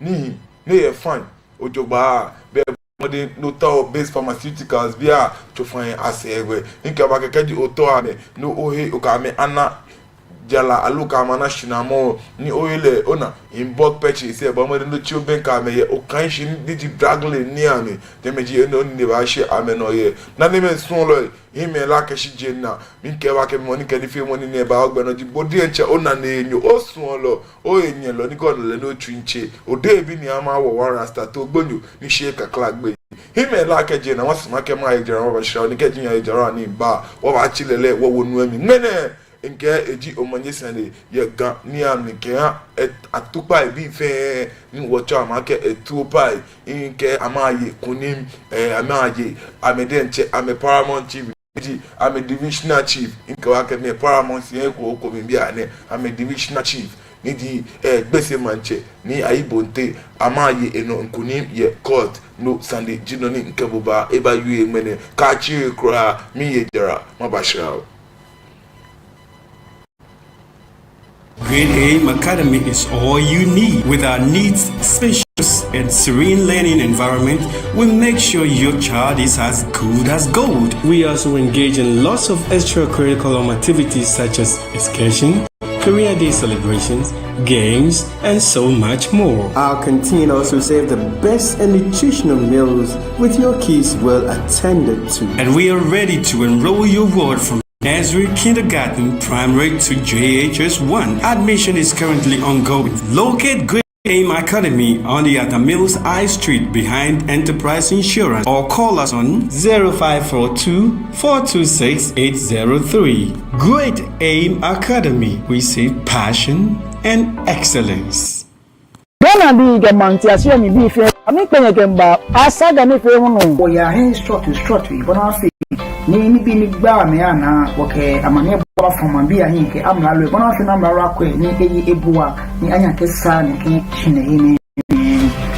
ni ne fine ojogba be modern no to base pharmaceuticals bia to find asegwe nke ba keke di oto ame no ohe okame ana jala aluka mana shinamo ni oile ona in bulk purchase e ba mo no chi oben ka me ye o kan shi digi dragle ni ame de meji eno ni ba shi ame no ye na ne me sun lo ime la ke shi jenna mi ke wa ke money ke ni fi money ni e ba ogbe no di body enche ona na enyo o sun lo o enye lo ni ko le no twinche o de bi ni ama wo one rasta to gbonyo ni she ka klagbe ime la ke jenna wa sima ke ma e jera wa ba shira ni ke jinya e jera ni ba wa ba chilele wo wonu ami mene nke eji omanye sane ye ga ni am nke atupa bi fe ni wocha amake etupa nke amaye kunim amaye amedenche ame paramount chief ame divisional chief nke wa ke me paramount ye ko bi ane ame divisional chief ni di gbese manche ni ayibonte amaye eno nkunim ye court no sande jinoni nke boba eba yu emene ka chi kra mi ye jara mabashira. Great Aim Academy is all you need. With our needs, spacious and serene learning environment, we make sure your child is as good as gold. We also engage in lots of extracurricular activities such as excursion, career day celebrations, games, and so much more. Our canteen also serves the best and nutritional meals with your kids well attended to. And we are ready to enroll your ward from nursery, kindergarten, primary to JHS1. Admission is currently ongoing. Locate Great Aim Academy on the Atamills High Street behind Enterprise Insurance or call us on 0542 426 803. Great Aim Academy. We say passion and excellence. Gana bi gamanti asia mi bi fe ami penye kemba asaga ni fe hunu o ya hen structure ibona fe ni bi ni gba me ana woke amane bo from bi ahin ke amla lo ibona fe na mara ko ni eyi ebuwa ni anya ke sa ni ke chine ni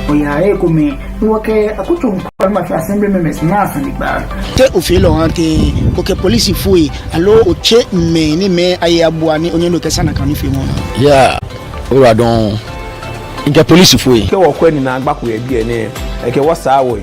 o ya e ko me woke akutu ko ma fi assembly members na san di gba te o fe lo han ke ko ke police fui alo o che me ni me aye abuwa ni onye no ke sana kan ni fe mo ya ora don nke police foi ke wo kwani na agbako e bi ene e ke wo sa wo e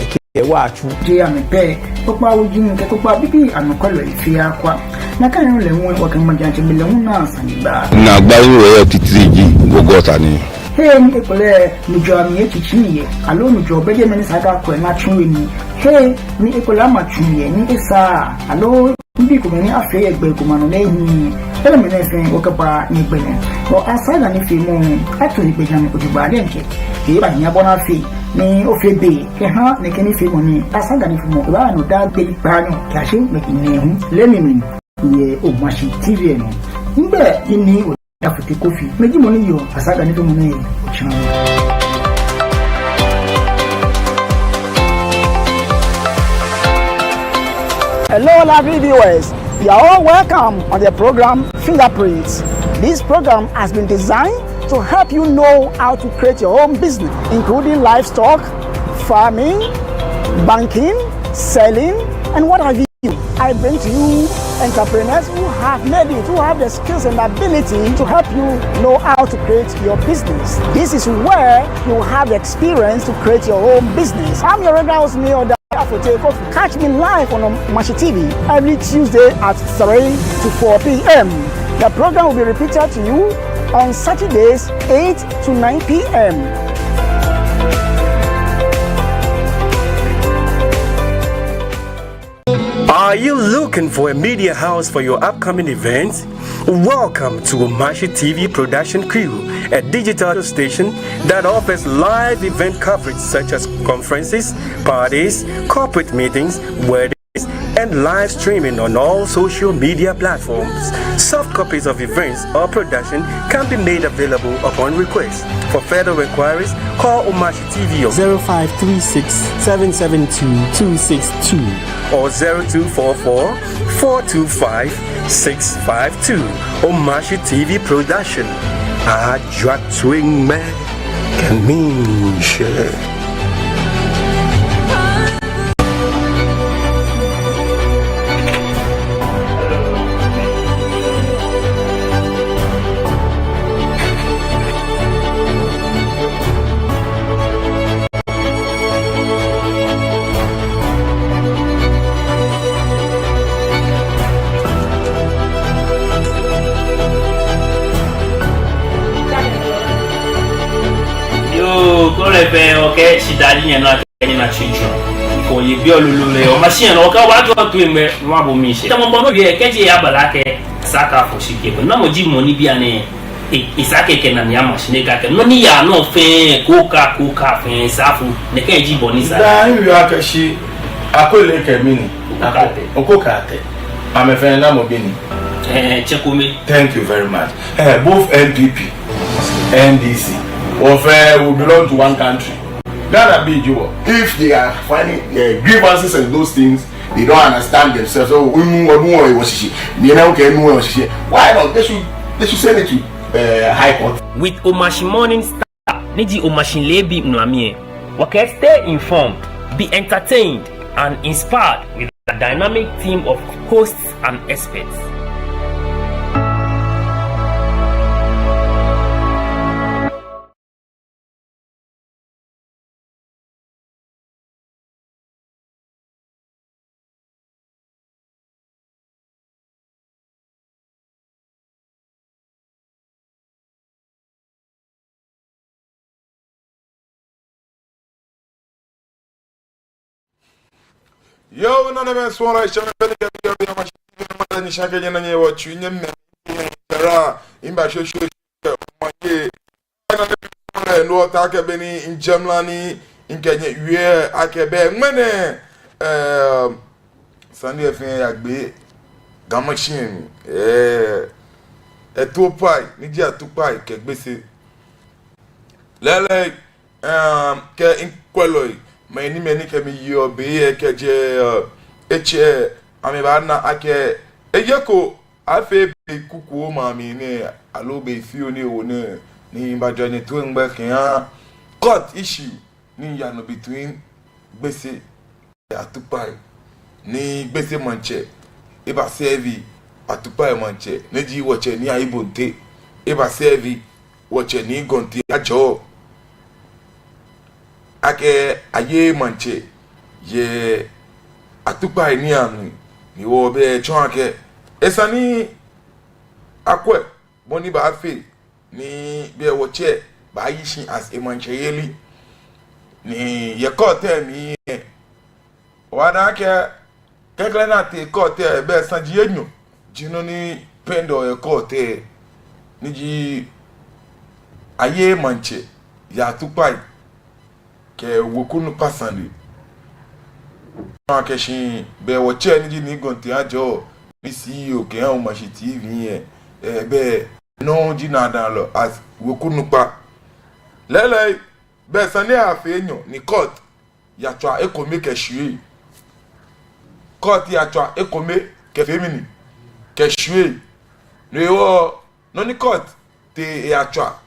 ke wo achu je ame pe to pa wo jin ke to pa bibi anokolo ifi akwa na kan le won wo kan ma janje bi le won na san gba na gba ru e titriji gogota ni he ni ke pole ni jo ami e chichiye alo ni jo beje me ni saga ko na chunwe ni he ni e ko la ma chunye ni isa alo ndi ko me ni afi egbe ko manu lehin ele me ne fe o ka pa ni gbe ni o asaga ni fi mu atu ni gbeja mi ko ba de nke e ba nya bona fi ni o fe be ke ha ne ke ni fi mu ni asaga ni fi mu ba no da gbe pa no ka se me ni hu le mi ye o ma shi tv no ngbe ni o da futi kofi meji mo ni yo asaga ni fi mu ni o chan. Hello, lovely viewers. You are all welcome on the program Fingerprints. This program has been designed to help you know how to create your own business, including livestock, farming, banking, selling, and what have you. I bring to you entrepreneurs who have made it, who have the skills and ability to help you know how to create your business. This is where you have the experience to create your own business. I'm your regular host, Neil. Catch me live on Mashi TV every Tuesday at 3 to 4 p.m. The program will be repeated to you on Saturdays 8 to 9 p.m. Are you looking for a media house for your upcoming events? Welcome to Mashi TV Production Crew, a digital station that offers live event coverage such as conferences, parties, corporate meetings, weddings, and live streaming on all social media platforms. Soft copies of events or production can be made available upon request. For further inquiries, call Umashi TV on 0536 772 262 or 0244 425 652. Umashi TV Production. Ajwa Twing Man can mean share. okole be oke shidali yen na kenyi na chicho ko ye bi olulule o machine no ka wa to me wa bo mi she tamo bono ye keje ya balake saka fo shike no mo ji money bia ne isake ke na ya machine ka ke no ni ya no fe kuka fe safu ne ke ji boni sa da yu akashi akole ke mini okokate amefe na mo bini Chekumi. Thank you very much. Both NPP, NDC, will belong to one country. Ghana be you. If they are finding grievances and those things, they don't understand themselves. Oh, why not? They should send it to High Court. With Omashi Morning Star, Niji Omashi Lebi Nwamie, okay, stay informed, be entertained, and inspired with a dynamic team of hosts and experts. Yo, none of us want to show me the shaggy and you watch you. There are in Basho. No attack Benny in Germany, in Kenya, where I can bear money. Sunday affair, be Gamachin, a 2 pie, Nidia 2 pie, cake busy. Lele, in Quelloy. Many can be your be a catch a amebana ake ejeko afe be kuku mami ne alobe fioni one ni bajani to ngba kan court issue ni yano between gbese atupai ni gbese manche eba servi atupai manche neji woche ni aibonte eba servi woche ni gonti ajo ake aye manche ye atupa ni anu ni wo be chon ake esani akwe boni ba fe ni be wo che ba yishin as a manche yeli ni ye kote mi wada ke kekle na te kote be sanji enyo jino ni pendo ye kote ni ji aye manche ya atupa ke wokunu pasandi akeshin be wo che ni ni gonti ajo bi CEO ke an Omashi TV yen be no ji na dan lo as wokunu pa lele be sani afenyo ni court ya twa ekome ke hwe court ya twa ekome ke femini ke hwe no ni court te ya twa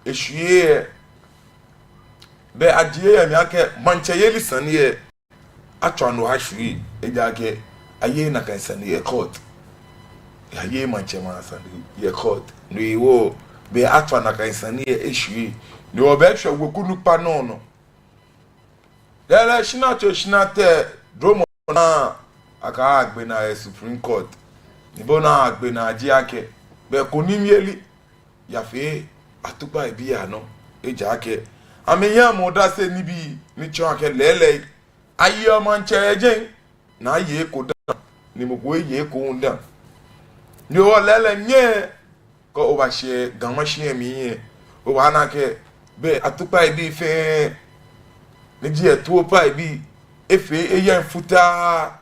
hwe be adie mi ake manche yeli sanie atwa no hahwi ejake aye na kan sanie court aye manche ma sanie ye court no iwo be atwa na kan sanie ehwi ni obe hwe wokunu pa no lele shina te dromo na aka agbe na Supreme Court ni bona agbe na ajiake be konimieli ya fe atupa ebia no ejake amiya moda se nibi ni chonke lele ayi manche ejen na ye ko da ni mo go ye ko nda ni o lele nye ko o ba she ganwa she mi ye o ba na ke be atupa ibi fe ni ji etu pa ibi efe eyen futa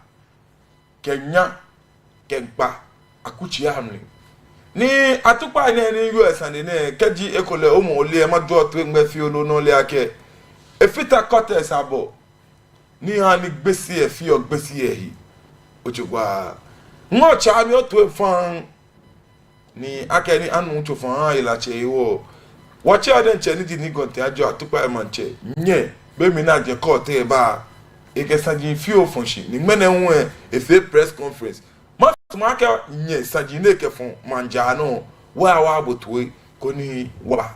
kenya kempa akuchi amri ni atupa ni US and ne keji ekole omo ole ma do to ngbe fi olo no le ake efita cortex abo ni ha ni gbesi e fi ogbesi ehi ochugwa ngo cha mi oto efan ni ake ni anu to fan ila che iwo wachi aden che ni di ni gonte ajo atupa e manche nye be mi na je court e ba e ke sanji fi o funshi ni mene nwe e fe press conference Maka nye sajine ke fon manjano wa abotwe koni wa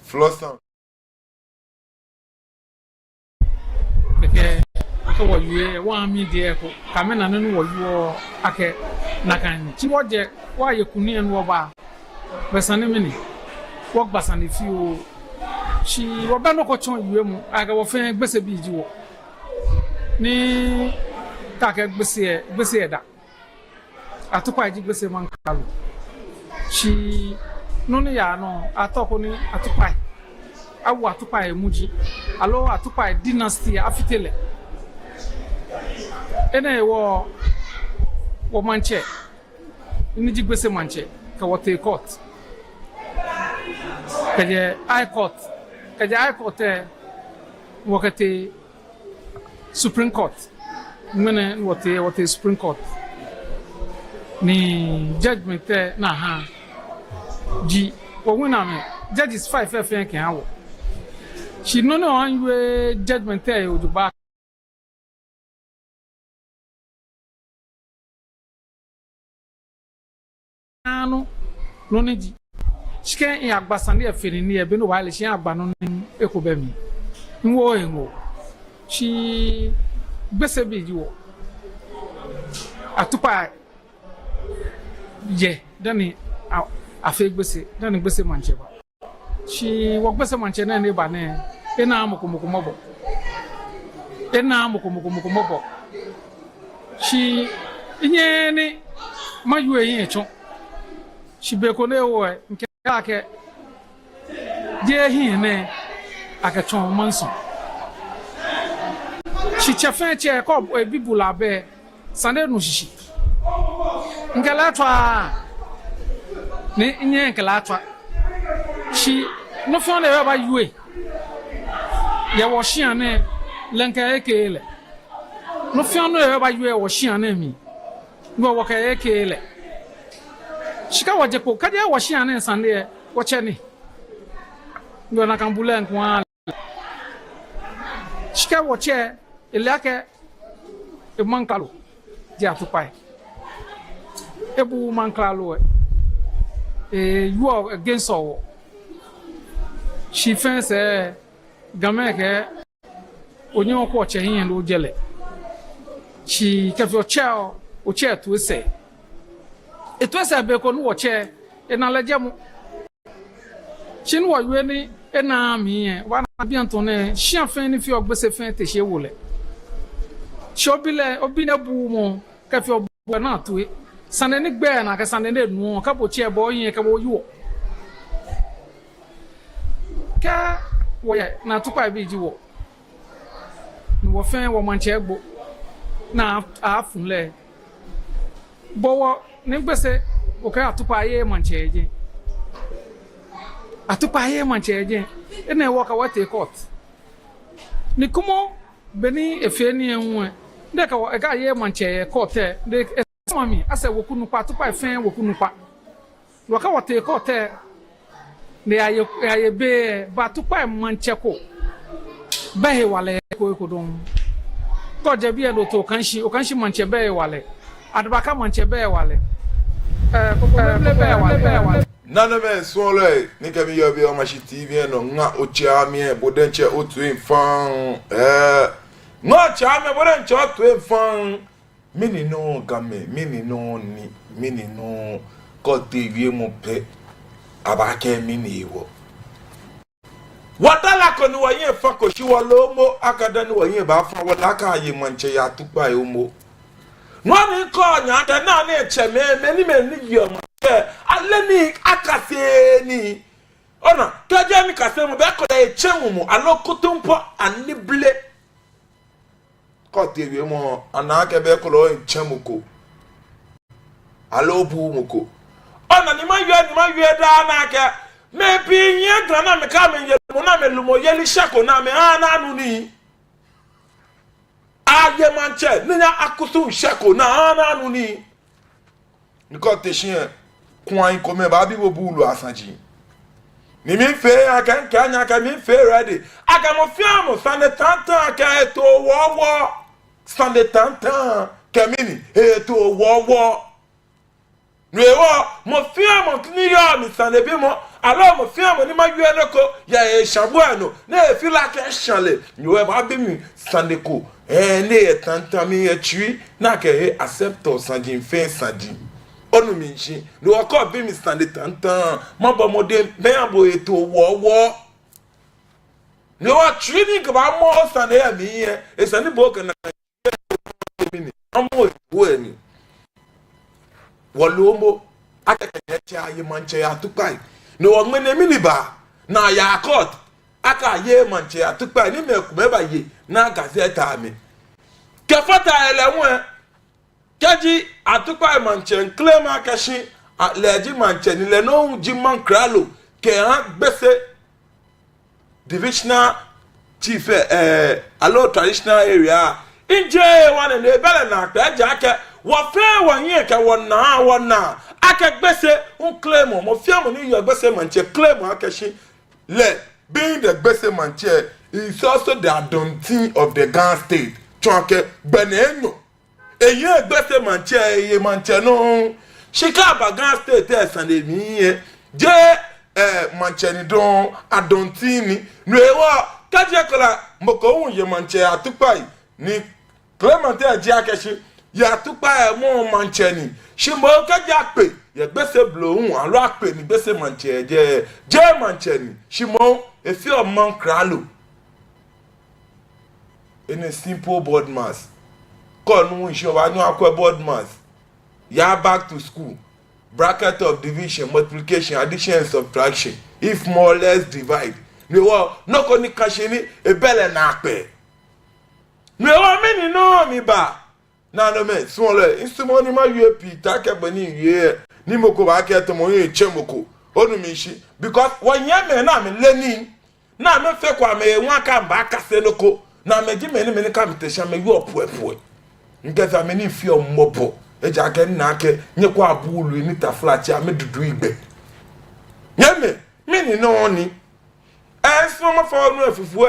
Flossan Keke wo yue wa mi de ko kamena no wo yo ake nakan ti wo je wa ye kunu en wo ba besane mini wo gbasane fi o shi wo ba no ko chon yue mu aga wo fen gbese bi ji wo ni ka ke gbese da atupa ji gbese man kalu shi no ni ya no atoko ni atupa awu atupa emuji alo atupa dynasty afitele ene wo manche ni ji gbese manche ka wo te court kaje high court wo kete supreme court mene wo te supreme court ni judgment na ha ji wo wina me judges 5 FN kan hawo she no on we judgment ojuba anu no ni ji shike in agbasande efeni ni ebe no wale shi agba no ni ekobemi nwo enwo shi gbese bi ji wo atupa ye dani afe gbese dani gbese manche ba shi wo gbese manche na ne ba ne ena amukumoko mobo shi inye ni mayu eyin echo shi be ko ne wo nke ake je hin ne ake chon manson shi chefe che ko bibula be sande no shishi nkela twa ni nye nkela twa shi no fon le ba yue ya wo shian ne lenka ekele no fon le ba yue wo shian ne mi ngo wo ka ekele shika waje ko kade wo shian ne sande wo cheni ngo na kambula nkwa shika wo che elake e mankalo di atupai ebu mankalo you are against all she fence gameke onyo ko che hin lo jele she kefi o che to say eto say be ko no wo che e na leje mu chin wo yue ni e na mi e wa na bi anton ne shian fen ni fi ogbese fen te se wole shobile obine bu mo kefi o bu na to e sande ni gbe na ka sande ne nu ka bo che bo yin ka bo yu ka wo ye na tupa bi ji wo ni wo fen wo manche egbo na afunle bo wo ni gbese o ka atupa ye manche eje atupa ye manche eje ene wo ka wate court ni kumo beni efeni enwe de ka wo ga ye manche court de mami asa wokunu pa atupa fen wokunu pa wo ka wate court ne aye be ba tupa manche ko ba he wale ko don ko je bi e do to kanshi o kanshi manche be wale adbaka manche be wale ko be wale nana men swole ni kami yo be o machi TV no nga o chia mi bodenche o tu infan nga chia me bodenche o tu infan mini no game mini no ko TV mo pe abake mini wo wadala ko ni wa yin fa ko shi wa lo mo akada ni wa yin ba fa wala ka yi manche ya tupa e mo wani ko nya da na na eche me ni yo mo ale ni akase ni ona kaje mi kase mo be ko da eche mo alokotumpo anible ko TV mo anake be ko lo eche mo ko alobu mo ko ona ni ma yue da na ke me bi yen tra na me ka me ye mo na me lumo ye li shako na me na anu ni aye manche ni ya akusu shako na anu ni nko te shin kwan ko me ba bi bo bulu asanji ni mi fe aka nka anya ka mi fe ready aka mo fi amo sande tantan aka eto wo sande tantan kemini eto wo Nwewo mo fi amo ni yo mi sande bi mo alo mo fi am ni ma wi enoko ya e shabu ano na e feel like e shanle you e ba be mi sandeko ne e tantami e twi na ke e accept o sanjin fe sanjin onu mi nchi no ko be mi stand tantan mo bo mo de ben abo eto wo no wa training ka ba mo stand e mi e stand bo ka na mi amo wo ni wolomo akakanya ti aye manche atupai no wo ngene mi ni ba na ya court aka ye manche atupai ni mekume ba ye na gazette ami ke fata ele Kaji atupa manchen claim akashi leji manchen le no jimman kralo ke han gbese divisional chief allo traditional area inje one ne bele na pe ja ke wo fe wonye ke wona aka gbese un claim mo fiam ni yo gbese manchen claim akashi le being the gbese manchen is also the adopting of the Ghana state chonke benenyo eye gbese manche eye manche no Chicago Ghana state esande mi je manche ni don adontini nuewa kaje kola moko un ye manche atupai ni Clement aji akeshi ya atupai mo manche ni shimo kaje ape ye gbese blo un alo ape ni gbese manche je manche ni shimo efi o man kralo in a simple board mass konu show wa nu akwa board mass ya back to school bracket of division multiplication addition and subtraction if more or less divide me wo no ko ni kan se ni ebele na pe me wo me ni no mi ba na no me so le instrument ni ma UAP ta ke gbe ni ye ni moko ba ke to mo ye chemoko onu mi shi because won ye me na me learning na me fe kwa me won aka mba aka se loko na me gi me ni ka me te sha me yo poe ngeza me ni fi omobo eja ke na ke nyekwa abulu ni ta flat ya me dudu igbe nyeme me ni no ni so ma for no afufu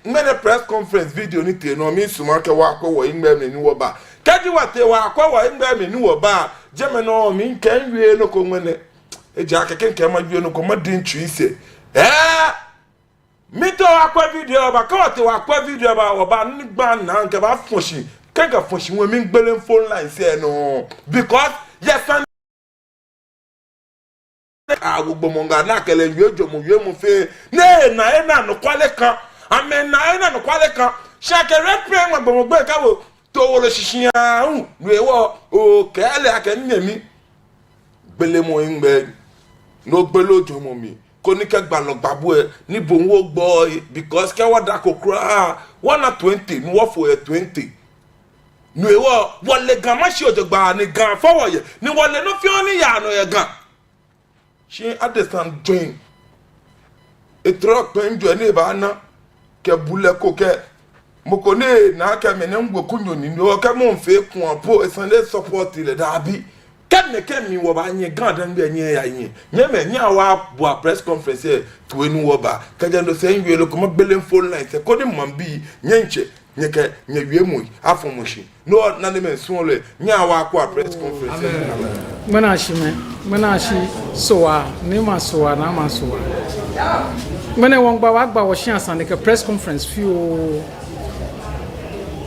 me na press conference video ni te no me suma ke wa akwa wo ingbe me ni wo ba kaji wate wa akwa wo ingbe me ni wo ba je me no mi nkan wie no ko ngene eja ke nke ma wie no ko ma din twi ise mi to akwa video ba ka wate wa akwa video ba wo ba ni gba na nke ba fonshi kega fonshi we mi gbele phone line say no because yes agbo monga na kele yojo mo yemu fe na no kwale kan amen na no kwale kan shake red pen agbo mo gbe ka wo to wo lo shishin ahun we wo o kele akenemi gbele mo ngbe no gbele ojo mo mi ko ni ke gba lo gbabo e ni bo wo gbo because ke wa da kokura 120 ni wo fo 20 nuewo wole gan ma shi odogba ni gan forward ye ni wole no fi oni ya no ye gan she understand join e truck to njo ni ba na ke bule ko ke moko ne na ka me ne ngwo kunyo ni o ka mo nfe kun po e san le support le da bi ke mi wo ba nye gan dan bi nye ya nye me nya wa bo press conference to enu wo ba ka je ndo se nwe lo ko mo gbele phone line se ko ni mo bi nye nche nyeke nyewie mu afomoshi no na ne so le nya wa akwa press conference mana shi soa ne ma soa na ma soa mana won gba wa gba wo shi asan ke press conference fi o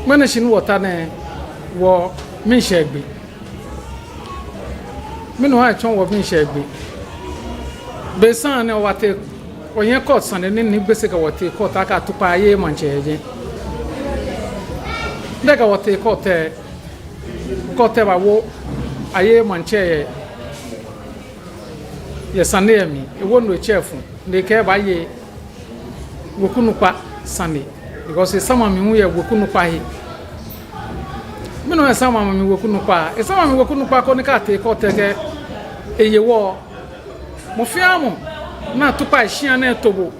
mana shi no wota ne wo mi shegbe minu ha chon wo mi shegbe be san ne wa te oyen court san ne ni gbese ka wo te court aka tupa aye manche ndega wote kote ba wo aye manche ye sane mi e wo no chefu de ke ba ye wokunu pa sane because sama mi hu ye wokunu pa he mi no sama mi wokunu pa e sama mi wokunu pa ko ni ka te kote ke eye wo mo fiamu na tupa hia na tobo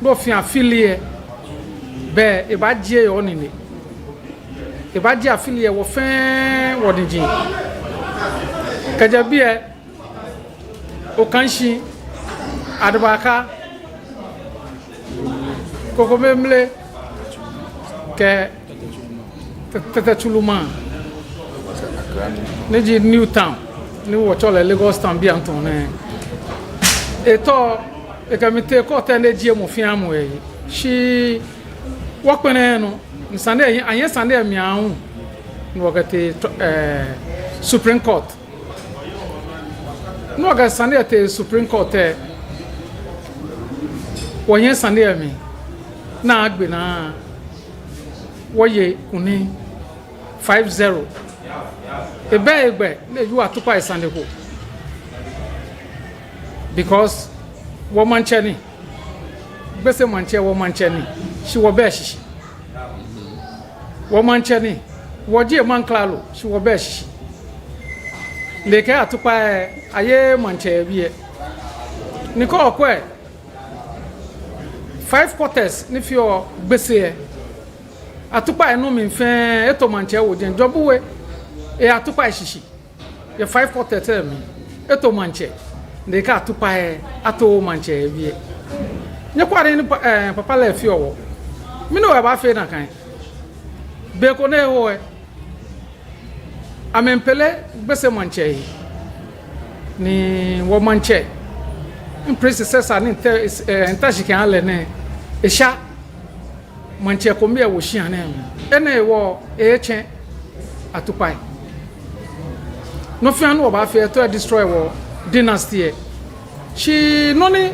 do fi afilie be e ba je yo ni ni e ba di afilie wo fen wodinjin kajabie o kanshi adbaka kokomemle ke tete tuluma neji Newtown ni wo chole Lagos town bi anton ne eto ekamite ko tende die mo fi amu yi shi wokpene no nsande anye sande miahu no wakati Supreme Court no wakati sande te Supreme Court wonye sande mi na agbe na woye kuni 50 ebe le you atupa sande ko because woman cheni bese manche woman cheni shi wo be shishi woman cheni woje man klalo shi wo be shishi leke atupa aye manche biye niko okwe 5 quarters ni fio bese atupa enu mi fe eto manche wo den jobuwe atupa shishi ye 5 quarters mi eto manche de ka atupa ato manche bie nye kware ni papa la fi owo mi no ba fe na kan be ko ne ho amempele gbese manche ni wo manche in princess ni entashi kan ale ne esha manche ko mi e wo shi ane ene wo eche atupa no fi anu ba fe to destroy wo dynasty she noni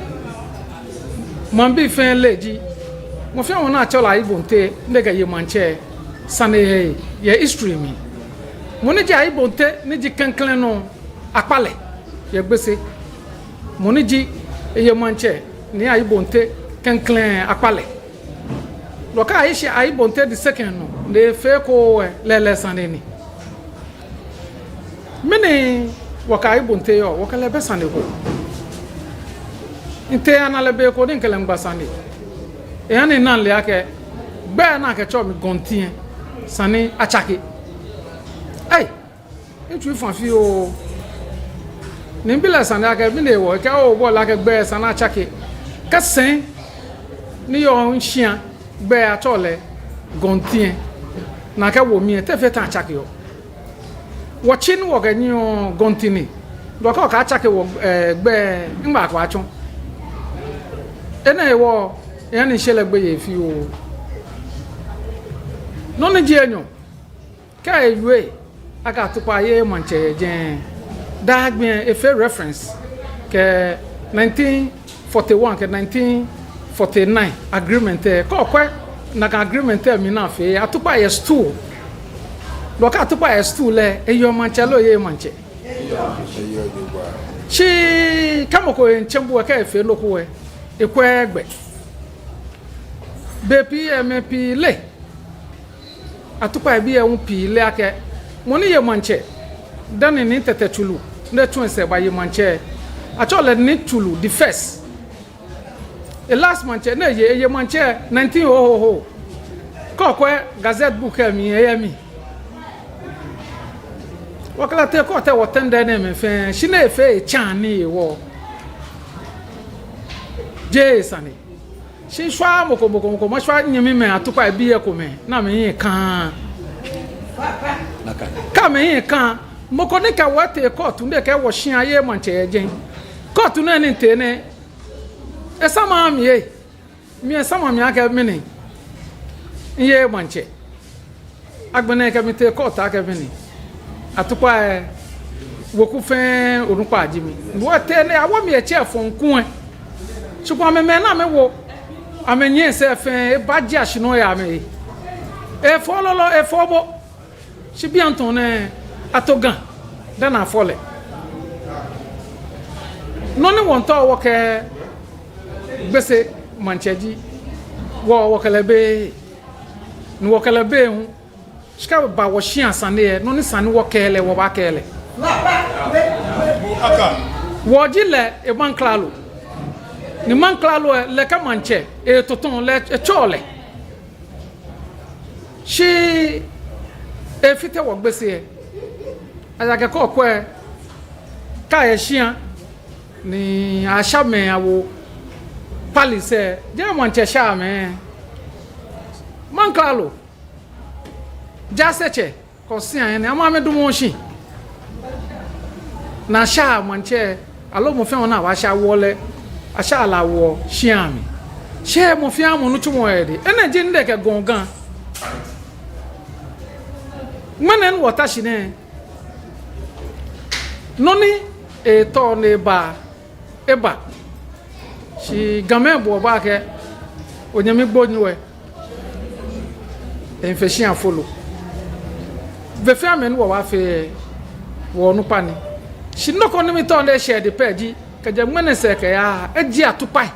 mambi fen leji mo fi won na chola ibonte ndega ye manche sane ye history mi mo ni ja ibonte ni ji kanklan no apale ye gbese mo ni ji ye manche ni ibonte kanklan apale lo ka aisha ibonte the second no de fe ko lele sane ni mini waka ibonte yo waka lebe sane ko inte analebe ko din kele ngba sane e ani nan le ake gbe na ke cho mi gontien sane achake ai etu ifan fi o ni bila sane ake bi le wo ke o bo la ke gbe sane achake ka sen ni yo nshia gbe atole gontien na ke wo mi te fe ta achake yo watching wo ga ni o gontini do ka achake wo gbe ngba kwa chon ene wo yani shele gbe ye fi o no ni je enyo ka ewe aka tupa ye manche je da gbe e fe reference ke 1941 ke 1949 agreement ko kwe na ka agreement mi na fe atupa ye stool do ka atupa ye stool le e yo manche lo ye manche chi kamoko en chembu ka e fe loko we ekwegbe BPMP le atupa bi e un pi le ake moni ye manche dani ni tete chulu ne tun se ba ye manche achole ni chulu the first e last manche ne ye manche 1900 ko kwe gazette book mi e mi wakala te ko te wotende ne me fe shine fe chan ni wo Jesani shi shwa moko mashwa nyimi me atupa bi e ko me na me yin kan ka me yin kan moko ni ka wate court nde ka wo shin aye manche ejen court na ni te ne e sama mi e mi e sama mi aka mi ni ye manche agbene ka mi te court aka mi ni atupa woku fen orunpa ajimi wo te ne awo mi e che fon kun chukwa me na me wo amenye se fe e baji ashino ya me e fololo e fobo shi bi antone atogan da na fole no ni won to wo ke gbese mancheji wo kele be ni wo kele be hu shika ba wo shi asane e no ni sane wo kele wo ba kele wo jile e ban klalo ni man klalo le ka manche e toton le e chole shi e fite wo gbese e ayake ko kwe ka e shian ni ashame awo palise je manche shame man klalo jaseche ko sian ni ama me dumo shi na sha manche alo mo fe wona wa sha wole asha ala wo shiami she mo fi amu no tumo ede ena je nde ke gongan manen wota shine noni e to ne ba eba shi gamen bo ba ke onyame gbonwe infection follow ve fe amen wo wa fe wo no pani shi no ko nimi to ne share de page ka je mene se ka ya eji atupai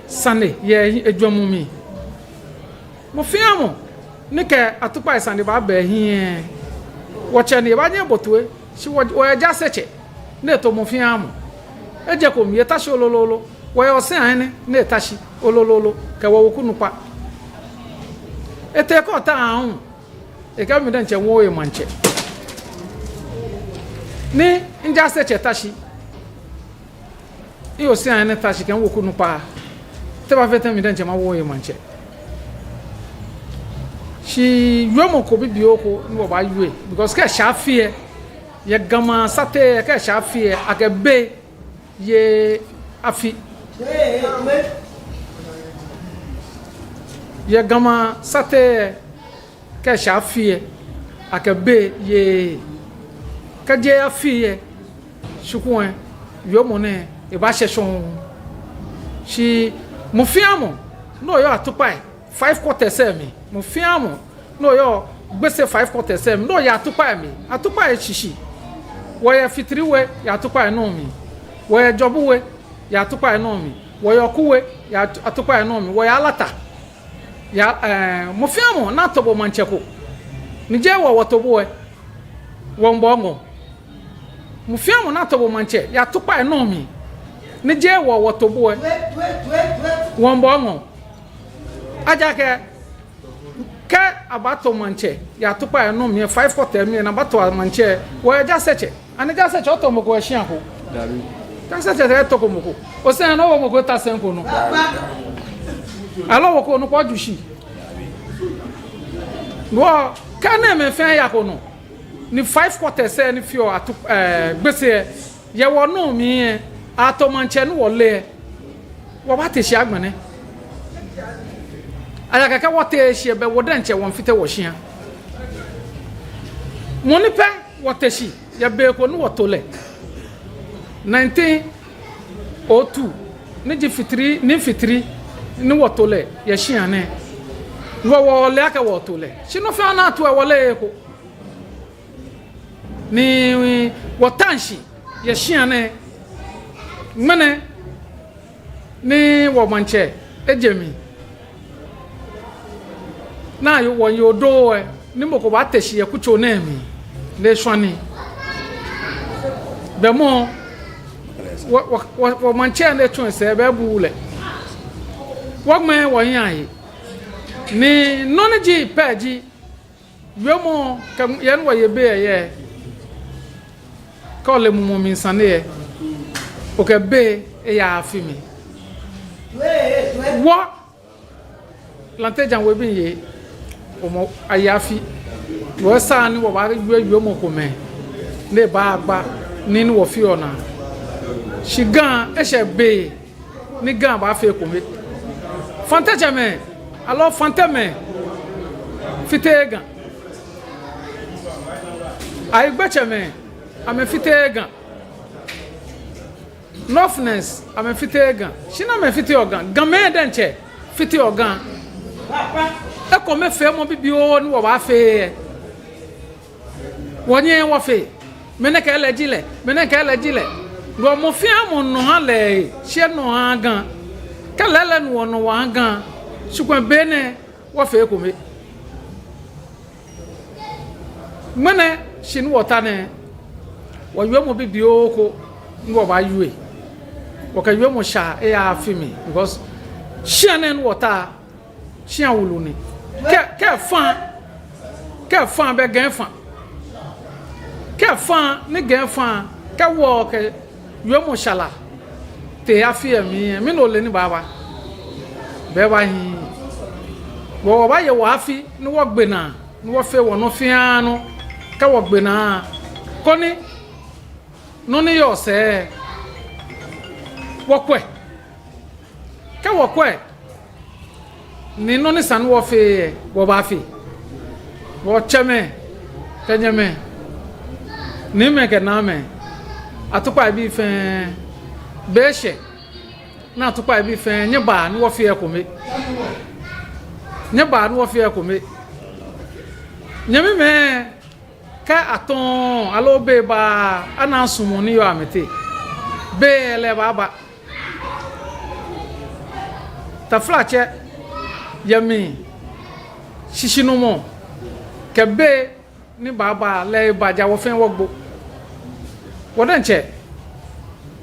sane ye edwamu mi mo fi amo ni ke atupai sane ba ba hi wo che ne ba nye botwe shi wo eja seche ne to mo fi amo eje ko mi eta shi olololo wo yo se ane ne eta shi olololo ka wo kunu pa ete ko ta ahun e ka mi dan che wo e manche ni nja seche tashi iyo se ane tashi kan wo kunu pa te ba fete mi dan che ma wo e manche shi yomo ko bi bioko ni wo ba yue because ka sha fie ye gama sate ka sha fie akabe ye afi ye gama sate ka sha fie akabe ye ka je afi ye shukun yomo ne e ba sheshon shi mo fiamo no yo atupai 5 quarters mi mo fiamo no yo gbese 5 quarters mi no ya atupai mi atupai shishi wo ya fitriwe ya atupai no mi wo ya jobuwe ya atupai no mi wo ya kuwe ya atupai no mi wo ya alata ya mo fiamo na tobo mancheko ni je wo wotobo wo mbongo mo fiamo na tobo manche ya atupai no mi ni je wo wotobo wo mbongo aja ke abato manche ya tupa no mi 5 quarter mi na abato manche wo ja seche ani ja seche oto mo ko ehia ho dabi ja seche re to ko mo ko o se na wo mo ko ta senko no alo wo ko no ko jushi wo ka na me fe ya ko no ni 5 quarter se ni fio atu gbese ye wo no mi ato manche no wo le wo ba te shi agbane aya kaka wote hie be wodan che won fite wo hia moni pe wote shi ya be ko no wotole 1902 ni ji fitri ni fitri ni wotole ya hia ne wo le aka wotole shi no fa na to e wole ko ni wotanshi ya hia ne mene ni wo manche ejemi na yo won yo do ni mo ko ba teshi e kucho na mi le swani be mo wo manche na tun se be bule wo me wo yan yi ni noneji peji yo mo kam yen wo ye be ye ko le mu mi sane ye o ke be e ya afi mi wo lantejan we bin ye omo ayafi wo sa ni wo ba gbe mo ko me le ba gba ni wo fi ona shigan e se be ni gan ba fe ko me fantaje me alo fantame fitega ai gbeche me ame fitega northness ame fitega shina me fiti organ game denche fiti organ e ko me fe mo bibio ni wo ba fe wonye wo fe mene ka elejile go mo fi amo no ha le she no ha gan ka lele no no wa gan sukwan bene wo fe ko me mene shin wota ne wo yo mo bibio ko ni wo ba yue wo ka yo mo sha e ya fi mi because shianen wota shian wulu ni ke fan be gan fan ke fan ni gan fan ke wo ke yo mo shala te afi mi no le ni baba be ba hin wo ba ye wo afi ni wo gbe na ni wo fe wo no fi anu ka wo gbe na ko ni no ni yo se wokwe ka wokwe ni no ni san wo fe wo ba fe wo cheme kanyeme ni me ke na me atupa bi fe beshe na atupa bi fe nye ba ni wo fe ekome nye ba ni wo fe ekome nyeme me ka aton alo be ba ana sumo ni yo amete be le baba ta flache yami shishinomo ke be ni baba le baja wo fen wogbo wodan che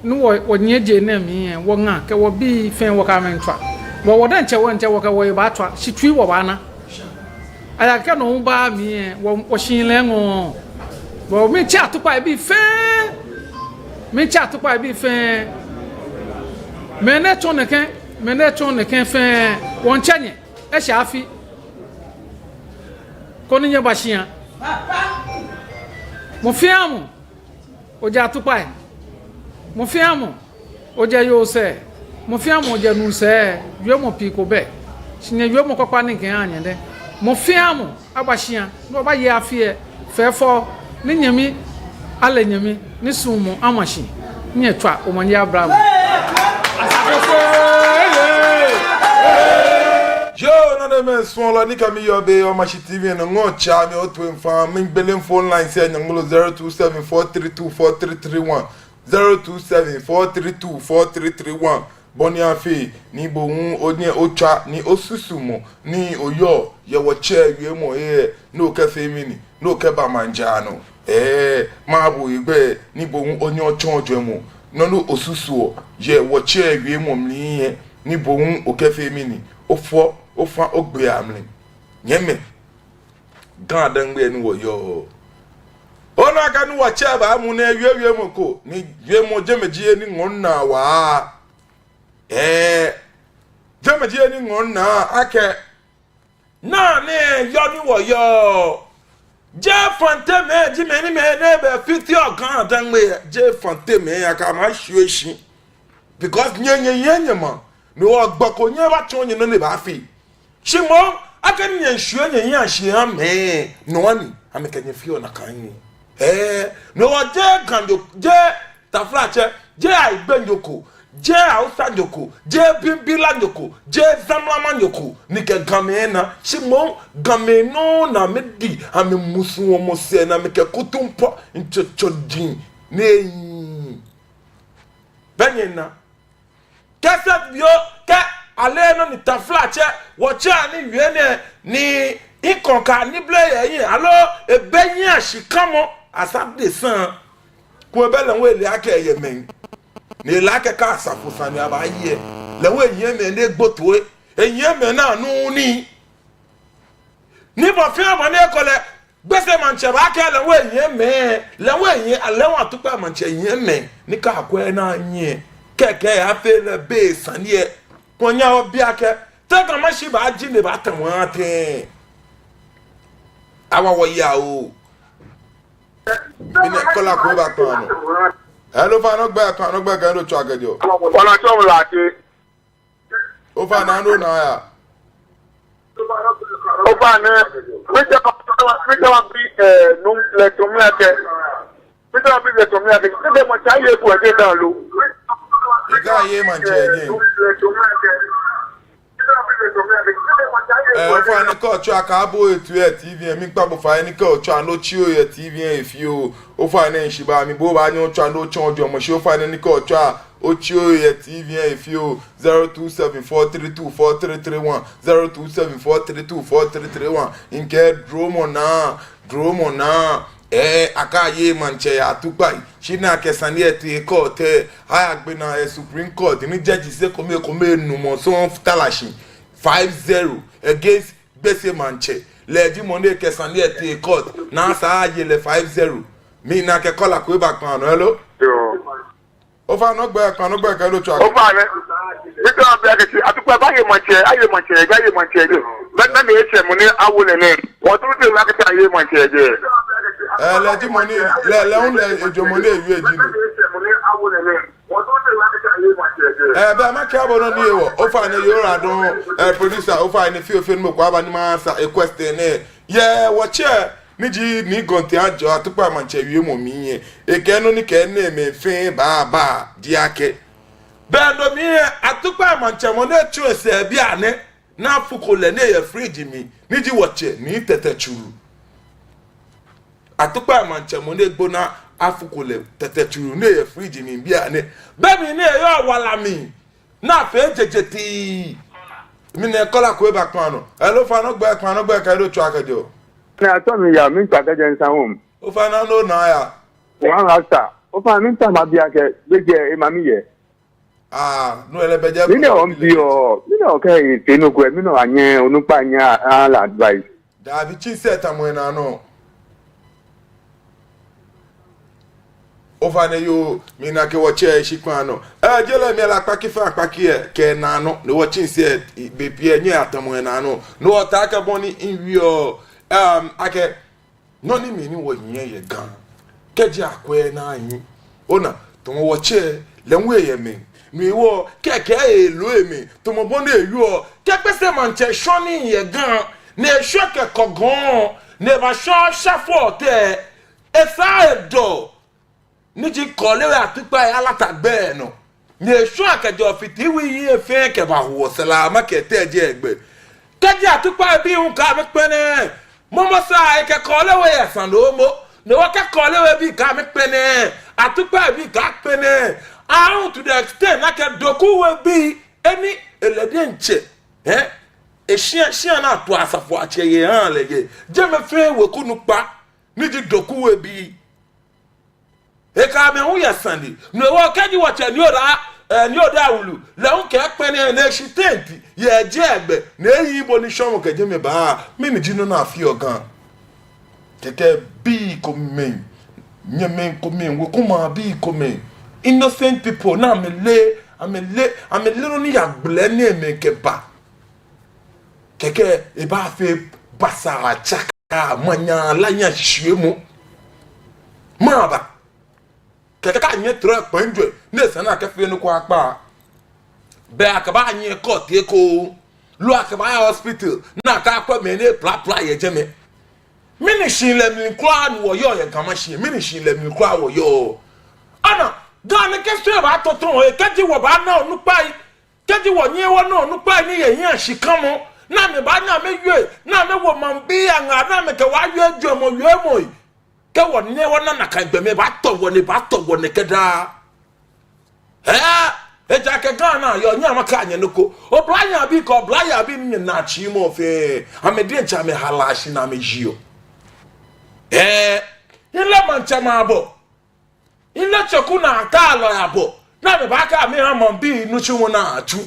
nu wo nyeje na mi wo nga ke wo bi fen wo ka men twa wo wodan che wo nche wo ka wo ba twa shitwi wo ba na aya ke no ba mi wo shin le ngo wo mi cha to pa bi fen mi cha to pa bi fen mene ton ne ken fen won chanye e shafi ko ni nya ba shia mo fiamu o ja to pa mo fiamu o ja yo se mo fiamu o ja nu se yo mo pi ko be sinye yo mo kokpa ni ken anya de mo fiamu abashia no ba ye afie fefo ni nyami ale nyami ni sumo amashi nye twa o manya abraham Yo, no de men smaller ni kami yo be o Mashi TV no ngo cha mi o twin farm min belen phone line say nyangulo 0274324331 0274324331 boni afi ni bo hun oni ocha ni osusumo ni oyo ye wo che wie mo no ka femini no ka ba manjano ma bo igbe ni bo hun oni ochon ojo mo no no osusuo ye wo che wie mo mli ni bo hun o ka femini ofo ofa ogbe amle nyeme gan dan gbe ni wo yo ona ka ni wo che ba mu na wie mo ko ni wie mo jemeji ni ngon na wa jemeji ni ngon na ake na ne yo ni wo yo je fante me ji me ni me ne be fiti ogan dan gbe je fante me ya ka ma hwehwi because nyenye ma no ogbako nye ba chonye no ne ba fi shimo aka nye hwehwe nye ya hwehwe me no ani amekenye fi ona kan no je gando je taflache je aibenjoko je ausa njoko je bimbila njoko je zamlama njoko nike gamena shimo gameno na medi ame musu omo se na meke kutumpo nchochodin ne benyena kesa bio ka ale no ni taflache wo cha ni wiene ni ikonka ni ble yin alo ebenyin ashikamo asabde san ko ebele we le aka yemen ni la aka ka asafusani abaye le we yemen ne gbotoe eyemen na nu ni bo fi amo ne kole gbese manche ba ka le we yemen le we yin ale wa tupa manche yemen ni ka akwa na yin keke afe le be sanie konya obi ake taka mashi ba ji ne ba tamate awa wo ya o ina kola ko ba kan hello fa no gba kan do chwa gede o wala to mo lati o fa na no na ya o fa ne mi je bi num le to mi ake mi je bi le to mi ake de mo cha ye ku e de dan lo ika ye man che yin o fa ni ko chwa ka bo etu e TV mi pa bo fa ni ko chwa no chi o ye TV e fi o fa ni nshi ba mi bo ba ni o chwa no chon ojo mo shi o fa ni ko chwa o chi o ye TV e fi o 0274324331 0274324331 inke dromo na aka ye manche ya tupai shina kesani eti court high agbe na Supreme Court ni judge se kome nu mo so talashi 5-0 against Bese Manche leji money kesani eti court na sa ye le 5-0 mi na ke kola ko ba kan hello o fa no gbe kan lo twa o fa ne mi to abi ake atupa ba ye manche na me eche mo ni awo ne won tun te la ke ta ye manche je leji money le on le ejo money ewi eji ni Be ma ka bo no ni wo. O fa ne yora don producer o fa ne fi no kwa ba ni ma answer a question yeah watch niji ni gonti ajo atupa manche wie mo mi eke no ni ke na me fe ba diake bendo mi atupa manche mo na chu se bia ne na fukole na ye fridge mi niji watch ni tete churu atupa manche mo na gbona afukole tete churu na ye fridge mi bia ne be mi na yo wala mi na fe jejeti mi ne kola ko e ba kan no elo fa no gba ka do chu akajo na to mi ya mi ta ke jensa home o fa na no na ya one rasta o fa mi ta ma bia ke beje e ma mi ye no ele beje mi ne on bi o mi no ke te no ko mi no anye onupa anya ala advice da bi chi set am na no o fa ne yo mi na ke wo che shikwan no jele mi la paki fa paki ke na no no wo chi set be bia nye atam na no no o ta ka boni in wi ake no ni mi ni wo yin ye gan keji akwe na yin ona to wo che le nwe ye mi wo keke e lo emi to mo bon e yo ke pese manche shoni ye gan ne shoke kogon ne ba shafo te e sa edo ni ji kole we atupa e alatagbe no ne sho akejo fiti wi yin fe ke ba wo salama ke te je egbe keji atupa bi un ka me pene momo sa e ke kole we asando mo ne wa ke kole we bi ka me pene atupa bi ka pene out to the extent na ke doku we bi eni elede nche e shia na to asafo ache ye han lege je me fe we kunu pa ni di doku we bi e ka me hu ya sandi ne wa ke ji wa che ni oda wulu le un ke pene na shitenti ye je egbe na eyi bo ni shomo ke je me ba me ni jinu na afi ogan keke bi ko men nyeme ko men we kuma bi ko men innocent people na amele no ni agble ni eme ke ba keke e ba fe basa chaka manya lanya hwemu ma ba keke ka nye tra panjwe ne sana ka fe no kwa pa be akaba nye court eko lu akaba hospital na ka kwa me ne pla ye jeme minishin le mi kwa no wo yo ye kamashin minishin le mi kwa wo yo ana gane kestre ba toton e keji wo ba na onupai keji wo nye wo na onupai ni ye yan shikamo na me ba na me yue na me wo mambi anga na me ke wa yue dwomo yue moi ke wo nye wo na kan gbe me ba to wo ne keda e ja ke gana yo nya maka anya nuko o blanya bi ko blanya bi ni na chi mo fe amede ncha me halashi na me jio ile manchama abo ile choku na akalo yabo na me baka me amon bi nuchu na atu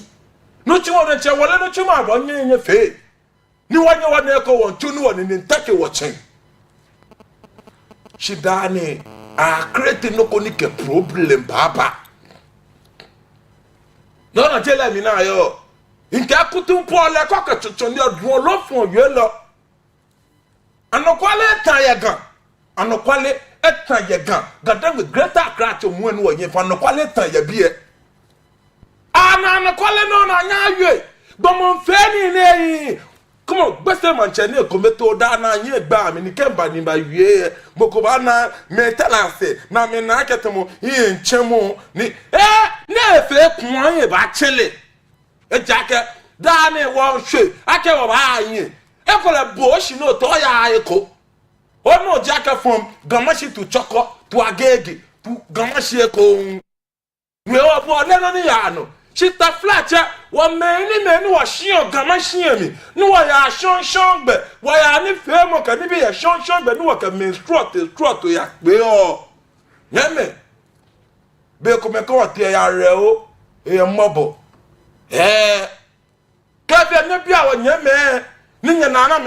nuchu wona che wole nuchu ma bo nye fe ni wanye wona ko won tu ni woni ni ntake wo chen shidani a create no ko ni ke problem baba no na tell me na yo nka kutum po le ko ka chuchu ni odun lo fun ye lo anokwale tan ye gan anokwale etan ye gan gadan with greater crash mu enu wo ye fa anokwale tan ye bie anokwale no na nya awie gbomo fe ni ne come on gbese manche ni ekometo da na yin gba mi ni kemba ni ba wie moko ba na maintenance na me na ketemo yin chemo ni na efe kun yin ba chele e jake da ni wo hwe ake wo ba yin ekole bo shi no to ya eko ono jake from gamashi to choko to agege to gamashi eko we wo bo le no ni ya no chita flacha wa meni wa shion gamashi mi ni wa ya shon gbe wa ya ni femo ka ni bi ya shon gbe ni wa ka menstruate to ya pe o yeme be ko me ko ti ya re o e mobo ka fe ne bia wa nyeme ninya na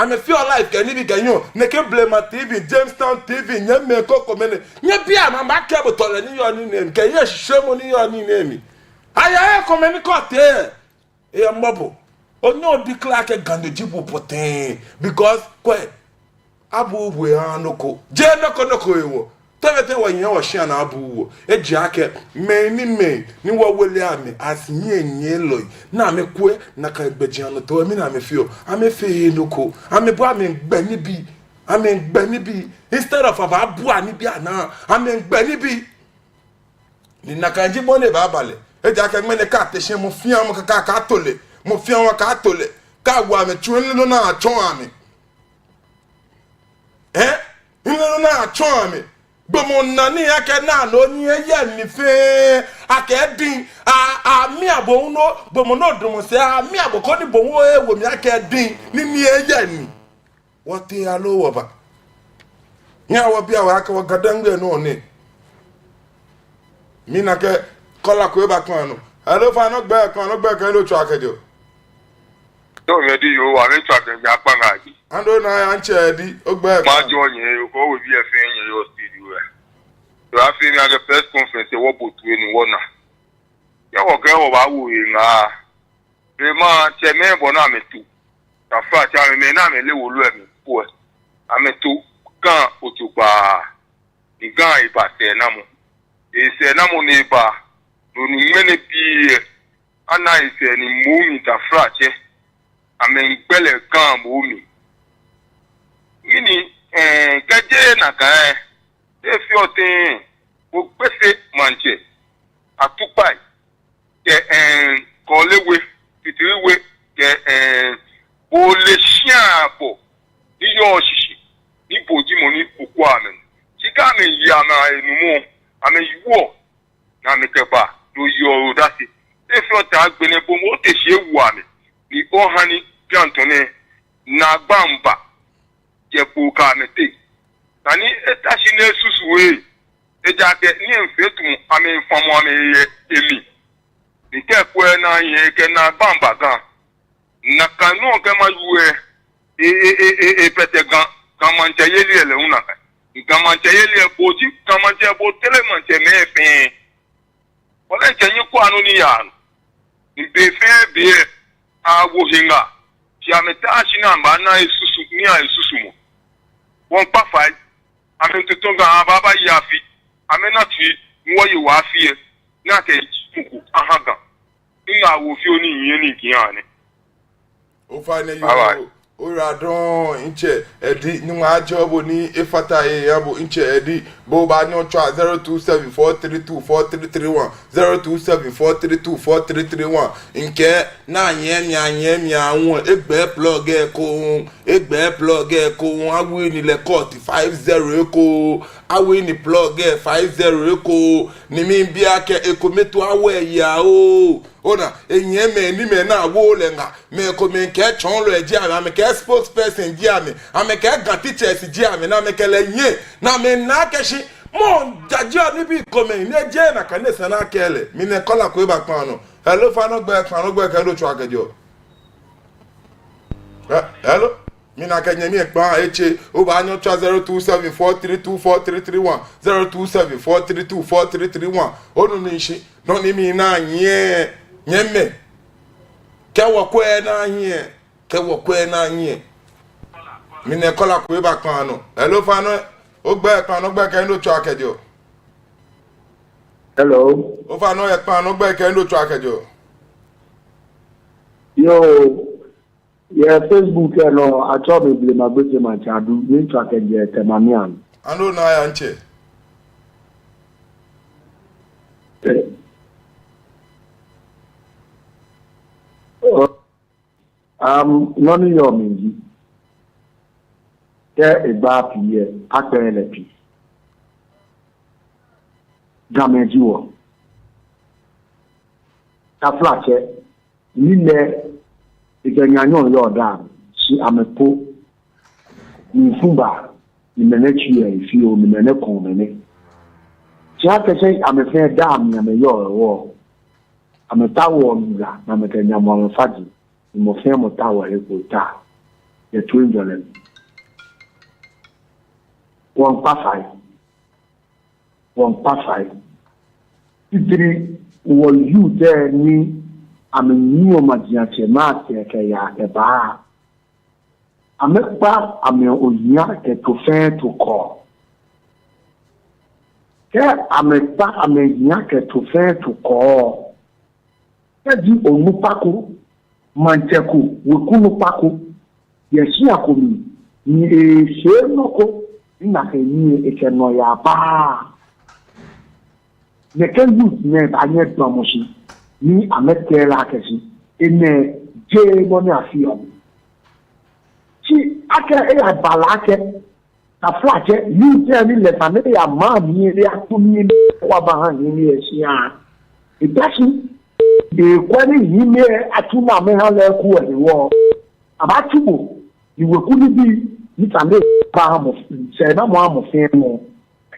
me feel life can be ganyo ne ke blame TV Jamestown TV nyeme ko komene nye bia ma ba ke botole ni yo ni name ke ye shemo ni yo ni name aya komene ko te e mbobo onyo declare ke gandejibu poten because kwe abu we anoko je noko ewo Tavete wa nya wa hia na abu eji ake me ni wa wele ame as nye loy na me kwe na ka gbejia no to mi na me fio ame fe no ko ame bo ame gba ni bi instead of abu ani bi ana ame gba ni bi ni na kanji bone ba bale eji ake me ne ka teshe mo fia mo ka tole mo fia wa ka tole ka wa me chun no na achon ame no na achon ame bomo nani ake na no ni eye ni fe ake din mi abo no bomo no dum se mi abo ko ni bomo ewo mi ake din ni eye ni what they alo wo ba nya wo bia wa aka wo gadangbe no ni mi na ke kola ko ba kan no alo fa no gbe kan lo tu akejo do me di yo wa me tu akejo apa ngaji ando na anche di ogbe ma jo yin ko we bi e fe yin yo studio so I feel like a press conference what both in one ya wo ke wo ba wu yin be ma che me bo na me tu ta fa cha me na me le wo lu e mi po ame tu kan otuba ni gan iba se na mo e se na mo ni ba no ni mene bi ana ise ni mo mi ta fra che ame gbele kan mo mi ini kaje na ka efi otin o pese manche atupai ke kolewe titiriwe ke o le shiabo ni yo shishi ni boji mo ni poku amen chika me ya na enumo ame yiwo na me keba do yo dasi efi otin agbene bo mo te se wu ame ni o hani gantone na gbamba je po ka mete tani etashi na susu we eja ke ni enfetu ame famo ame emi ni ke kwe na ye ke na bamba gan na kanu ke ma yuwe pete gan kamanje yeli ele una kamanje yeli boji kamanje bo tele manje me fe wala chenyi ko anu ni ya ni be fe be awo hinga ti ametashi na mba na isusu ni a isusu mo won pa fai ame to ga baba yafi ame na tu wo yi wa fi na ke fuku ahaga ina wo fi oni yin ni kian ni o fa ne yo o ra don inche edi ni wa jobo ni efata e yabo inche edi bo ba ni o twa 0274324331 0274324331 nke na anye mi awon egbe plug e ko awi ni le court 50 ko awi ni plug e 50 ko ni mi bia ke ekometo awe ya o ona enye me ni me na wo le nga me ko me ke chon lo eji ame ke spokesperson ji ame ke gan teachers ji ame na me ke le yin na me na ke shi mo jajo ni bi ko me ni je na kan se na kele mi ne kola ko ba pan no hello fa no gbe ke lo tu akejo hello mi na ke nyemi pa eche o ba anyo 0274324331 0274324331 onu ni shi no ni mi na nyeme kewo kwe na hie mi ne kola ko ba kan no hello fa no o gbe ke ndo cho akejo hello o fa no e pan no gbe ke ndo cho akejo yo Facebook no acho be ble magbete ma chadu ni cho akejo temamian ando na ya nche none your mingi te egba piye apele pi gamejiwo ta flache nile ikenyanyo yo da si amepo ni fumba ni menechi e fi o ni mene kon mene ti akese amefe da mi ame yo wo ametawo nga na metanyamo faji mo fe mo tawo e ko ta e twin jole won pa fai itiri wo you there ni amenyu o majia chema ke ya ke ba amepa ame onya ke to fe to ko amepa amenya ke to fe to ko di onupako mancheku wekunupako yeshi akomi ni se noko na ke ni e ke no ya ba ne ke youth ne ba nye promotion ni amete la ke si ene je mo ni afio ti aka e abalake ta flaje you tell me le family ya ma mi ri akumi wa ba han ni esi a itashi de kwani yime atuna me ha le ku e wo abatubo iwe kuni bi ni tande ba ha mo se na mo amofin mo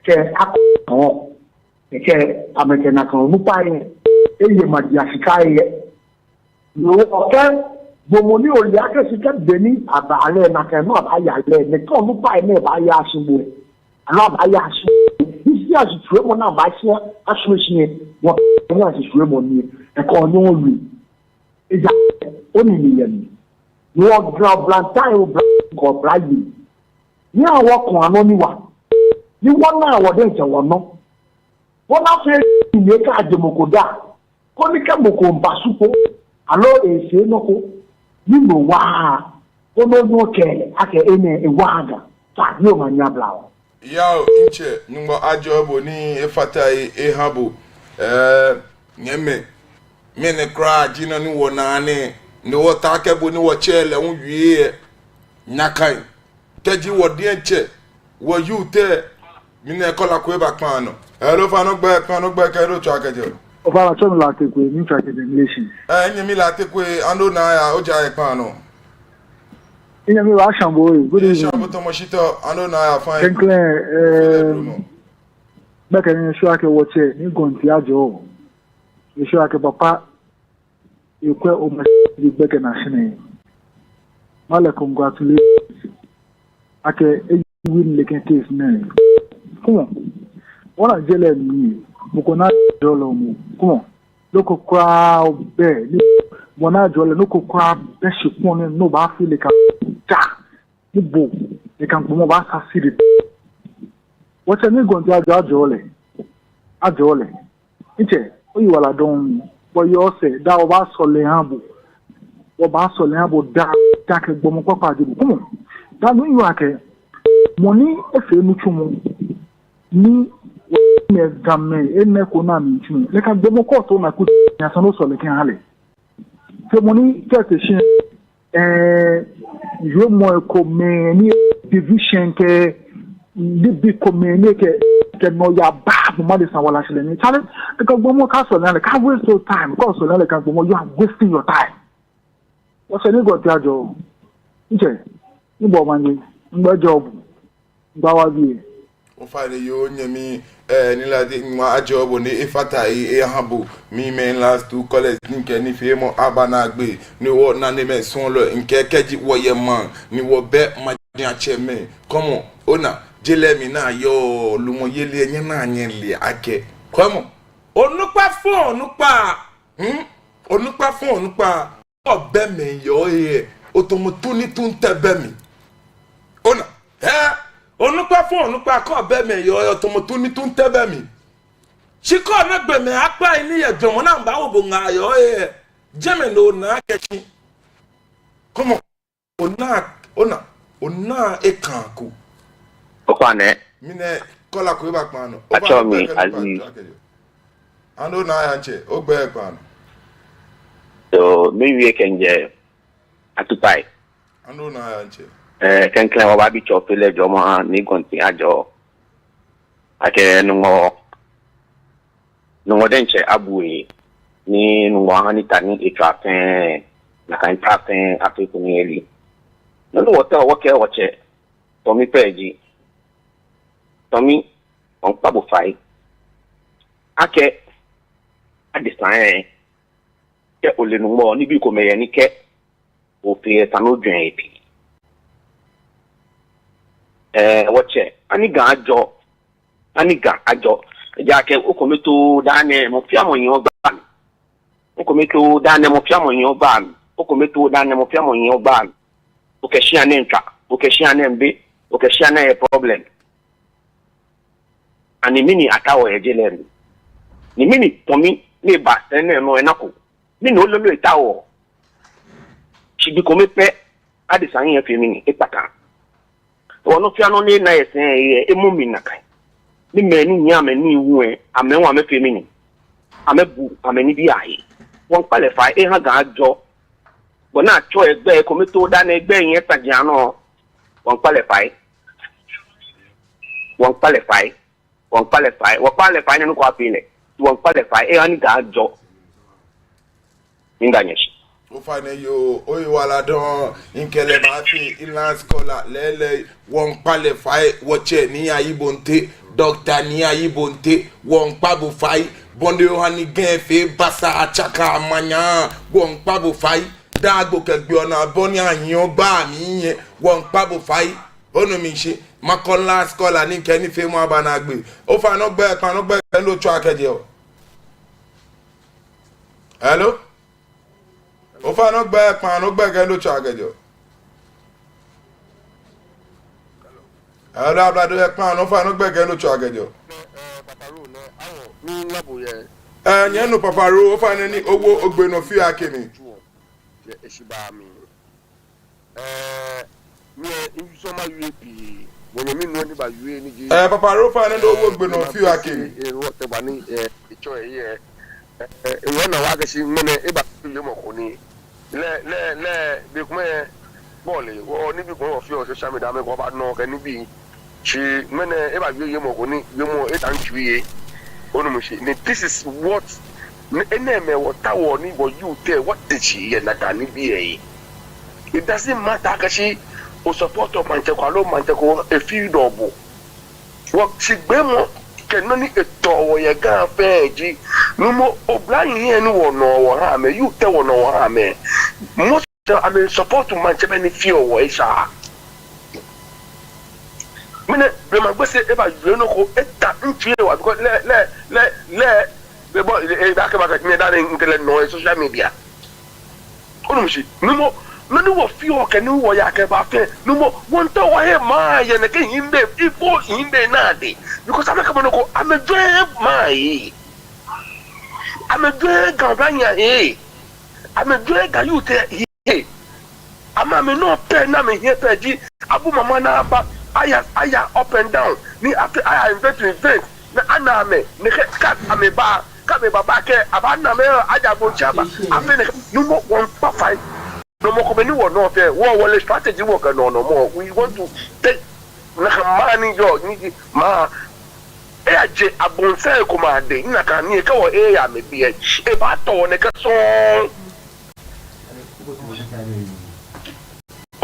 ke akọ ke ameke na kan nu pa ye eye ma di afika ye no oke bomo ni o ya ke sika beni abale na kan no abaya le ne kan nu pa ye ba ya asubo ana ba ya asu isi asu mo na ba sia asu shi wo ni asu mo ni e ko no ru e ja oni ni ye ni wo gra blantai o ko brayi ni awon kan ano ni wa ni won na wo de je won no wọ́n á fẹ́ ìwé ká àjẹmọ̀kòdà kó ní kẹ́mọ̀kò ń bá súpọ̀ àlọ́ èsè lọ́kọ́ nínú wá ó ló ní ọkẹ́ akẹ́ ẹ̀nẹ́ ẹ̀wá àgà tàbí ọmọ ní abúlé wọn. ìyá ò ń ṣe nígbà àjọ ọbọ ní efata ehabo nyẹmẹ mẹni kura jìnnà ní wọ nàánì ní wọ́n ta akẹ́bọ̀ ní wọ́n kyẹ́ lẹ́hún wíyé ẹ̀ nyàkàn kẹ́jì wọ́n díẹ̀ kyẹ́ wọ́n yíw tẹ́ mi ní ẹ̀kọ́ la kó ẹ̀ bá pàànù. Hello, Fanogbe, Kero Chakajo. Over some like a new track in English. Enemy Latikwe, Ando Naya, Oja Pano. In a Russian boy, good evening. Shabotomoshito, Ando Naya, fine. Sinclair, back in Shaka watch it, you go to Yajo. You Shaka Papa, you quite almost the better national. Mala congratulations. I can win the case name. Come on. Wọ́n àjẹ́lẹ̀ ní mọ̀kànlá ìjọlọ mú kúmọ̀ lókò kúrò bẹ́ẹ̀ ní mọ̀nà ìjọlẹ̀ lókò kúrò bẹ́ẹ̀ ṣe pọ́n ní ní bá fi lè ka já níbo lè ka gbọmọ bá sá sí rẹ̀. Wọ́n tẹ́ ní gọ̀ǹtì àjọlẹ̀ níjẹ́ ó yìí wà ládùn wọ́n yọ ọ̀sẹ̀ dá ọ bá sọ̀lẹ̀ hàn bò wọ́n bá sọ̀lẹ̀ hàn bò dá kẹ gbọmọ pápá àjẹbò kúmọ̀ dánú ìwà kẹ mọ̀ ní ẹ̀fẹ̀ ẹnu túmọ̀ ní me game ene ko na mi tun le ka gbemo ko to na ku ya so no so le kan hale se mo ni tete shin yo mo ko me ni division ke libi ko me ni ke no ya ba mo ma de san wala sele ni chale le ka gbemo ka so le ka waste your time ko so le ka gbemo you are wasting your time o se ni go ti ajo nje ni bo ma ni ngba job ngba wa bi o fa le yo nyemi nila de nwa ajobo ni ifata ehabo mi men last two college nke ni fe mo abana gbe ni wo na ne me son lo nke keji wo ye man ni wo be ma dia cheme komo ona jele mi na yo lumo yele yen na yen le ake komo onupa fun onupa obe me yo ye otomotuni tun tebe mi ona onupa ko be me yo tomoto ni tun tebe mi chiko na gbe me apa ni ye dwomo na mba wo bo nga yo jeme no na kechi komo ona ekanku okwane mine kola ko ba pano acho mi azi ando na ya nche ogbe pano so me wie kenje atupai ando na ya nche kenklen wa bi chopele jomo ni gonti ajo ake nungo denche abuyi ni nungo hani tani etrapen na kan trapen afriku ni eli no wota woke tomi peji tomi on pabo fai ake adisan ke ole nungo ni bi ko meye ni ke o pe tanu dwen epi wache aniga ajo jake okometo dane mo fiamo yin ogba okometo dane mo fiamo yin ogba okeshia ne ntra okeshia ne mbe okeshia ne problem ani mini atawo ejele ni mini tomi ni ba tene no enako ni no lolo itawo chibi komi pe adisan yen fi mini ipata wono fi ano ni na esen emumi nakai ni meni nya meni wu amenwa me fi mini amebu ameni bi aye won qualify ha ga ajo bona cho egbe komi to da na egbe yen tagia no won qualify won qualify no ko apile won qualify ani ga ajo inganyeshi o fane yo oyi wala don inkele ma fi inland scholar lele won qualify woche ni ayibonte doctor ni ayibonte won pabo fai bonde ohani gen fe basa achaka amanya won pabo fai dagbo kegbe ona boni ayan gba mi yen won pabo fai onu mi se makola scholar ni keni fe mo abanagbe o fa no gbe lo cho akeje o hello o fa no gbe ke lo cho akeje o hello ablado e pan no fa no gbe ke lo cho akeje o ni labo ye yen no papa ro o fa ni owo ogbeno fi akini e shiba mi mi e so ma UAP wọ́n mi nù ní ba UA ní jí papa ro fa ni owo ogbeno fi akini wọ́n te ba ni icho ye wọ́n na wa ga shi mene e ba le mo ko ni le bi kuma ball wo ni bi ko fi o social media me ko ba no ke ni bi chi mene e ba UA ye mo ko ni ye mo e tan twiye this is what eneme watawo ni bo you tell what did she ye na ni bi it doesn't matter kashi o support of mancheko a field obo what she gbemo keno ni eto wo ye gan feji no mo oblayin ye ni wo no wo ha me you tell wo no wo ha me most I mean support to mancheko ni feel wo isha mine be ma gbese e ba yure no ko eta ntue wa because le bo e ba ke ba ka ni da ni no social media onu shi no wo fi o ke ni wo ya ke ba fe no mo won to wa he ma ye ne ke himbe ifo himbe na de because ameka mo no ko amedwe mai amedwe gabanya amedwe ga you te he ama me no pe na me he pe ji abu mama na ba aya up and down ni after aya invent na aname ne ka ameba ka me baba ke abana me aja go chaba afi ne no mo one pa five no mo ko be ni wo no fe wo le strategy wo ka no more we want to take na mani yo ni ma e aje abonse ko ma de na ka ni ka wo e ya me bi e ba to ne ka so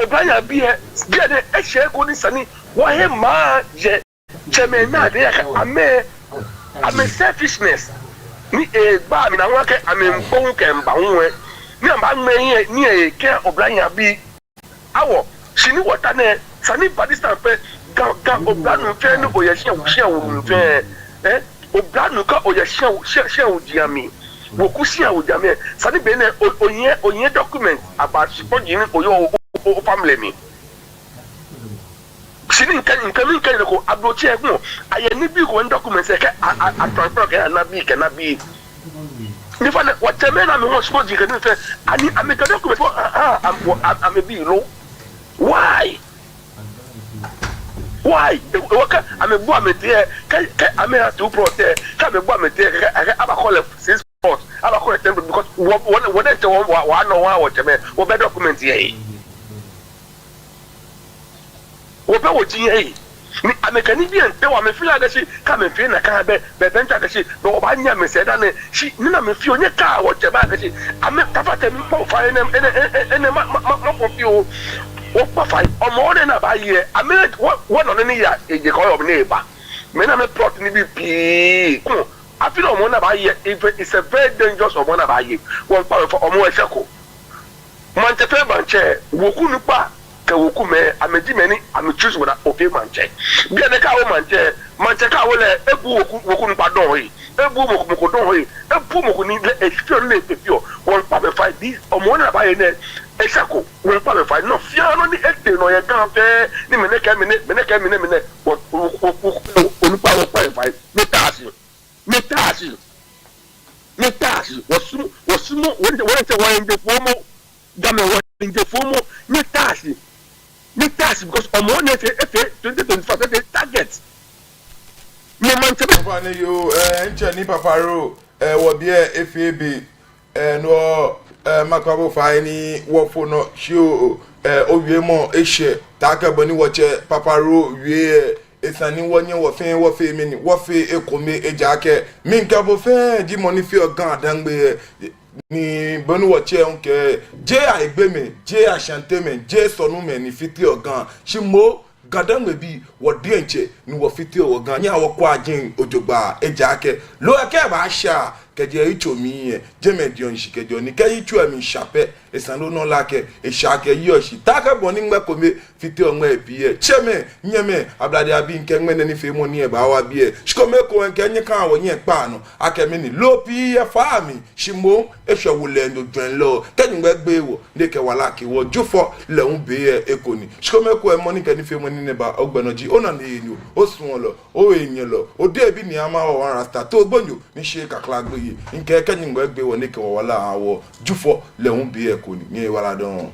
Obranya biye de ehye ko ni sani wo he ma je chemena de ame selfishness ni gba mi na won ke ame mbon ke mba won ni amba me ni e ke obranya bi awo sini wota ne sani badista pe ga obranu fe ni oye hye wo fe obranu ka oye hye wo diami woku hye wo diami sani be ne oye document about support yin oyo o family mi sini nkan ko abrochi egun aye ni bi ko document se ke a transfer ke na bi ni fa what temena me won support yin ke ani ameka document for am be low why waka ame bu amete ke ame to protect ka me bu amete ke aba call 6 sports aba call 10 because what they wa no wa what me wo be document here wo be wo ji here ni ameka ni bi ente wa me feel agashi ka me feel na ka be benta agashi no ba nya me se da ne shi ni na me feel onye ka wo che ba agashi ame ka fa te mi po fa ene ma po feel wo pa fa omo de na ba ye ame wo no ni ya eje ko yo ni ba me na me plot ni bi pi ko afi no mo na ba ye it's a very dangerous omo na ba ye won pa for omo e seko man te fe banche wo ku nu pa ke wo ku me ameji me ni am choose wona okay manche bi ene ka wo manche ka wo le ebu wo ku nu pa don yi ebu mo ko don yi ebu mo ko ni le experience le pepio won pa be fight this omo na ba ye ne esako won pa be fight no fia no ni ete no ye kan fe ni me ne ka me ne wo ni pa wo qualify me taasi wasumo wonte wanje fomo game wanje fomo me taasi because omo ne fe 2025 target me man tebe papa ne yo nche ni papa ro wo bia FAB no makwabo fa ni wo fo no show owie mo ehye taka boni wo che papa ro wie esani wonye wo fe mi ni wo fe ekome ejake minka bo fe di money fi ogan adangbe ni bonu wo che onke je aigbe me je ashante me je sonu me ni fiti ogan shimo gadangbe bi wo de nche ni wo fiti ogan nya wo kwa agin ojogba ejake lo eke ba sha keje ichomi jeme dion shikejo ni kai chu ami shape esanu no lake e shake yoshi taka boni ngba kome fiti onwa ebie cheme nyeme ablade abi nke ngmene ni fe mo ni e ba wa bie shikome ko nke nye kan wo nye pa no akemi ni lopi e fa mi shimo e hwewule ndo dwen lo kenyi ngba gbe wo ndeke wala ke wo jufo le un be ekoni shikome ko e mo ni ke ni fe mo ni ne ba ogbenoji ona na enu osun lo o enye lo o de bi ni ama o wan rasta to gbonyo ni she kakla gbe nke kenyi ngba gbe wo ne ke wala awo jufo le un be ekoni ni wala don